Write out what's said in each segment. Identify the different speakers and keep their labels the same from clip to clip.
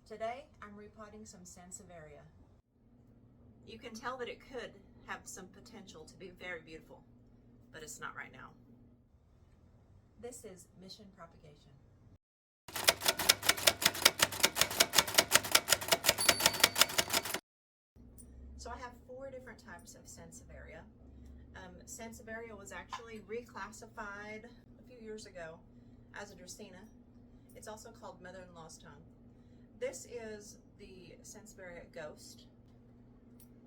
Speaker 1: Today I'm repotting some Sansevieria. You can tell that it could have some potential to be very beautiful, but it's not right now. This is mission propagation. So I have 4 different types of Sansevieria. Sansevieria was actually reclassified a few years ago as a Dracaena. It's also called mother-in-law's tongue. This is the Sansevieria Ghost.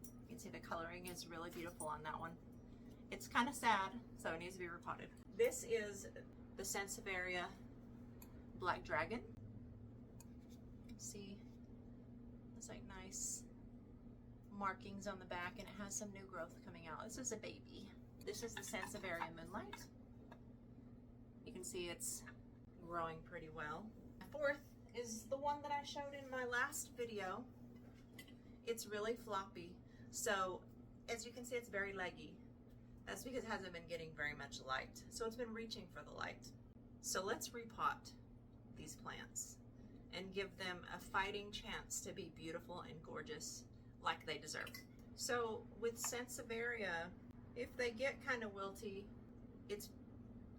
Speaker 1: You can see the coloring is really beautiful on that one. It's kind of sad, so it needs to be repotted. This is the Sansevieria Black Dragon. See, it's like nice markings on the back, and it has some new growth coming out. This is a baby. This is the Sansevieria Moonlight. You can see it's growing pretty well. The 4th is the one that I showed in my last video. It's really floppy, so as you can see, it's very leggy. That's because it hasn't been getting very much light, so it's been reaching for the light. So let's repot these plants and give them a fighting chance to be beautiful and gorgeous like they deserve. So with Sansevieria, if they get kind of wilty, it's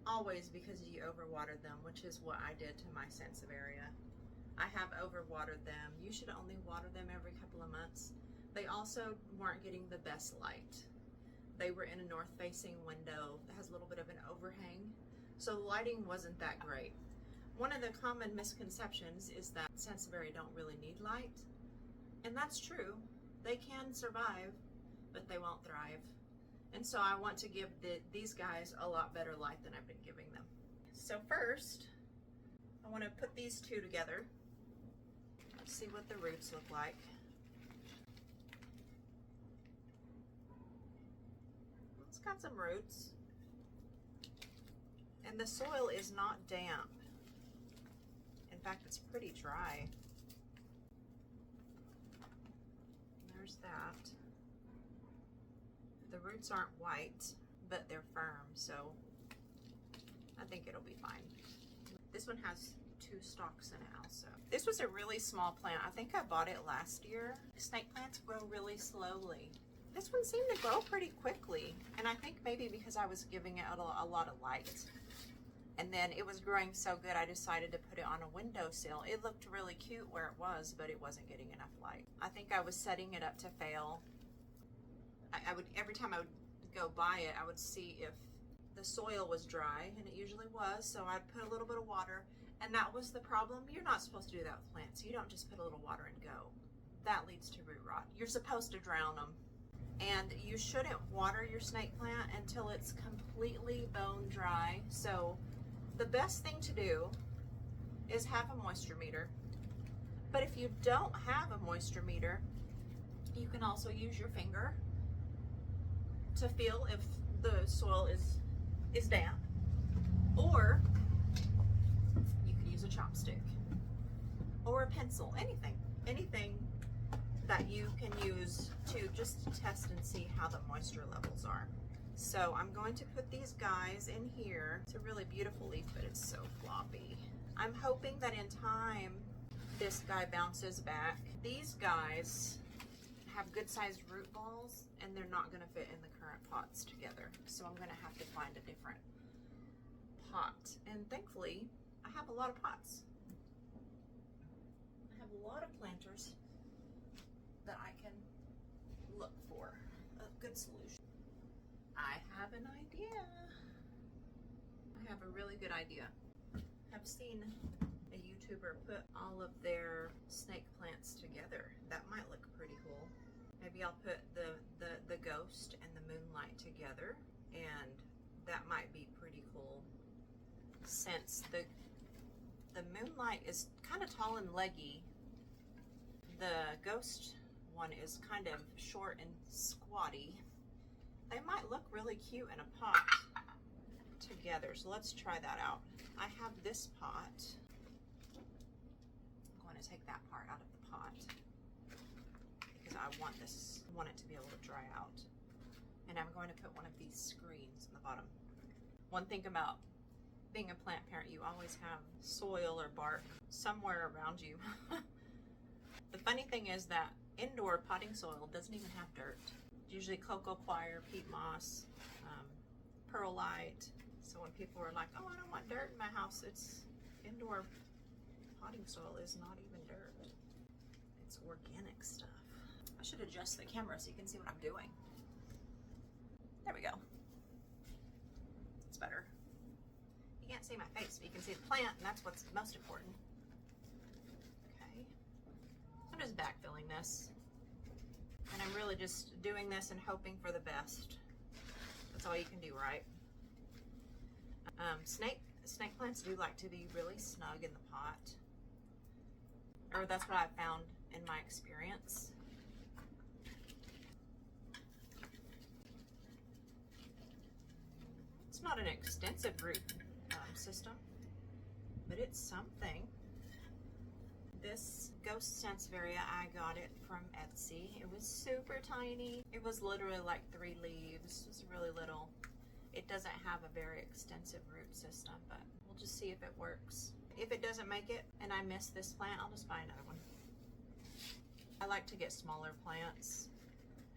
Speaker 1: always because you overwatered them, which is what I did to my Sansevieria. I have overwatered them. You should only water them every couple of months. They also weren't getting the best light. They were in a north-facing window that has a little bit of an overhang, so the lighting wasn't that great. One of the common misconceptions is that Sansevieria don't really need light, and that's true. They can survive, but they won't thrive. And so I want to give these guys a lot better light than I've been giving them. So first, I want to put these 2 together. Let's see what the roots look like. It's got some roots. And the soil is not damp. In fact, it's pretty dry. There's that. The roots aren't white, but they're firm, so I think it'll be fine. This one has 2 stalks in it also. This was a really small plant. I think I bought it last year. Snake plants grow really slowly. This one seemed to grow pretty quickly, and I think maybe because I was giving it a lot of light. And then it was growing so good, I decided to put it on a windowsill. It looked really cute where it was, but it wasn't getting enough light. I think I was setting it up to fail. I would, every time I would go by it, I would see if the soil was dry, and it usually was, so I'd put a little bit of water, and that was the problem. You're not supposed to do that with plants. You don't just put a little water and go. That leads to root rot. You're supposed to drown them. And you shouldn't water your snake plant until it's completely bone dry. So the best thing to do is have a moisture meter. But if you don't have a moisture meter, you can also use your finger to feel if the soil is damp, or you can use a chopstick or a pencil, anything that you can use to just test and see how the moisture levels are. So I'm going to put these guys in here. It's a really beautiful leaf, but it's so floppy. I'm hoping that in time this guy bounces back. These guys have good sized root balls, and they're not going to fit in the current pots together, so I'm going to have to find a different pot. And thankfully I have a lot of pots. I have a lot of planters that I can look for a good solution. I have an idea. I have a really good idea. I've seen a YouTuber put all of their snake plants together. That might look pretty cool. Maybe I'll put the ghost and the moonlight together, and that might be pretty cool, since the moonlight is kind of tall and leggy. The ghost one is kind of short and squatty. They might look really cute in a pot together, so let's try that out. I have this pot. I'm going to take that part out of the pot because I want it to be able to dry out. And I'm going to put one of these screens in the bottom. One thing about being a plant parent, you always have soil or bark somewhere around you. The funny thing is that indoor potting soil doesn't even have dirt. It's usually cocoa coir, peat moss, perlite. So when people are like, oh, I don't want dirt in my house, it's indoor potting soil is not even dirt. It's organic stuff. I should adjust the camera so you can see what I'm doing. There we go. It's better. You can't see my face, but you can see the plant, and that's what's most important. Okay. I'm just backfilling this. And I'm really just doing this and hoping for the best. That's all you can do, right? Snake plants do like to be really snug in the pot. Or that's what I've found in my experience. It's not an extensive root system, but it's something. This ghost Sansevieria, I got it from Etsy. It was super tiny. It was literally like 3 leaves. It was really little. It doesn't have a very extensive root system, but we'll just see if it works. If it doesn't make it and I miss this plant, I'll just buy another one. I like to get smaller plants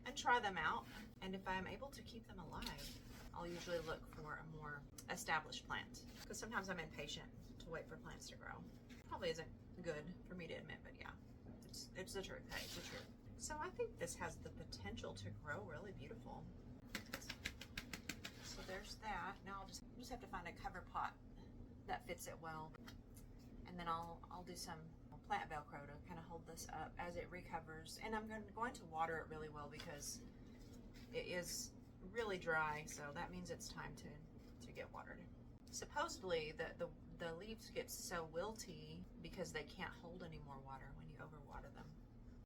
Speaker 1: and try them out. And if I'm able to keep them alive, I'll usually look for a more established plant. Because sometimes I'm impatient to wait for plants to grow. Probably isn't good for me to admit, but yeah, it's the truth. Hey, it's the truth. So I think this has the potential to grow really beautiful. So there's that. Now I'll just have to find a cover pot that fits it well, and then I'll do some plant Velcro to kind of hold this up as it recovers. And I'm going to water it really well because it is really dry, so that means it's time to get watered. Supposedly the leaves get so wilty because they can't hold any more water when you overwater them.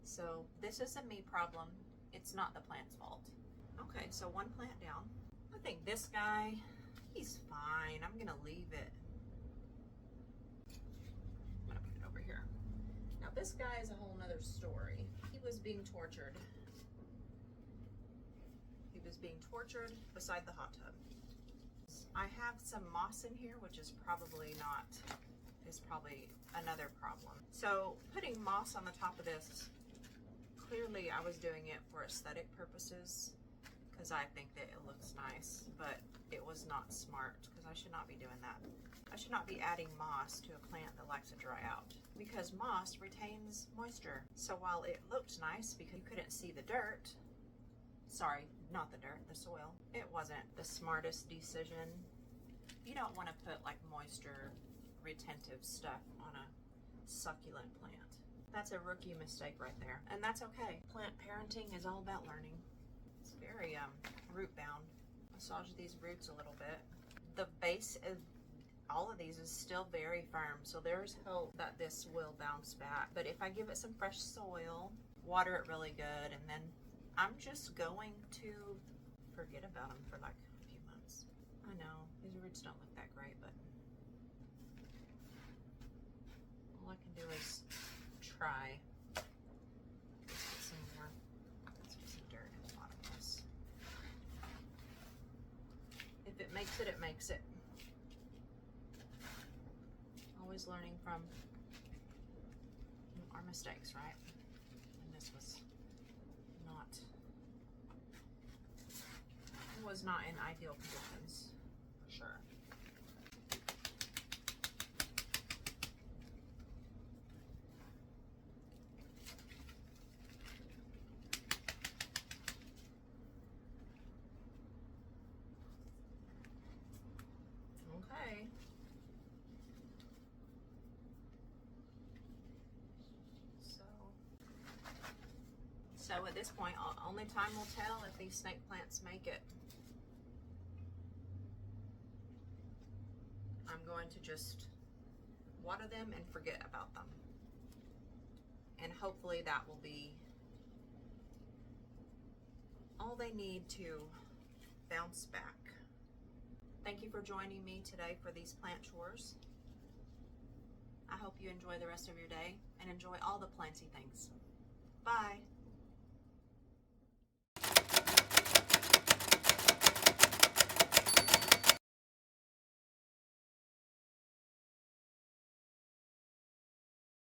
Speaker 1: So this is a me problem. It's not the plant's fault. Okay, so one plant down. I think this guy, he's fine. I'm gonna leave it. I'm gonna put it over here. Now this guy is a whole nother story. He was being tortured. He was being tortured beside the hot tub. I have some moss in here, which is probably another problem. So putting moss on the top of this, clearly I was doing it for aesthetic purposes because I think that it looks nice, but it was not smart because I should not be doing that. I should not be adding moss to a plant that likes to dry out because moss retains moisture. So while it looked nice because you couldn't see the dirt, sorry, not the dirt, the soil, it wasn't the smartest decision. You don't want to put like moisture retentive stuff on a succulent plant. That's a rookie mistake right there, and that's okay. Plant parenting is all about learning. It's very root bound. Massage these roots a little bit. The base of all of these is still very firm, so there's hope that this will bounce back. But if I give it some fresh soil, water it really good, and then I'm just going to forget about them for like a few months. I know, these roots don't look that great, but all I can do is try. Let's get some more. Let's get some dirt in the bottom of this. If it makes it, it makes it. Always learning from our mistakes, right? And this was not in ideal conditions, for sure. Okay. So at this point, only time will tell if these snake plants make it. I'm going to just water them and forget about them. And hopefully that will be all they need to bounce back. Thank you for joining me today for these plant chores. I hope you enjoy the rest of your day and enjoy all the planty things. Bye.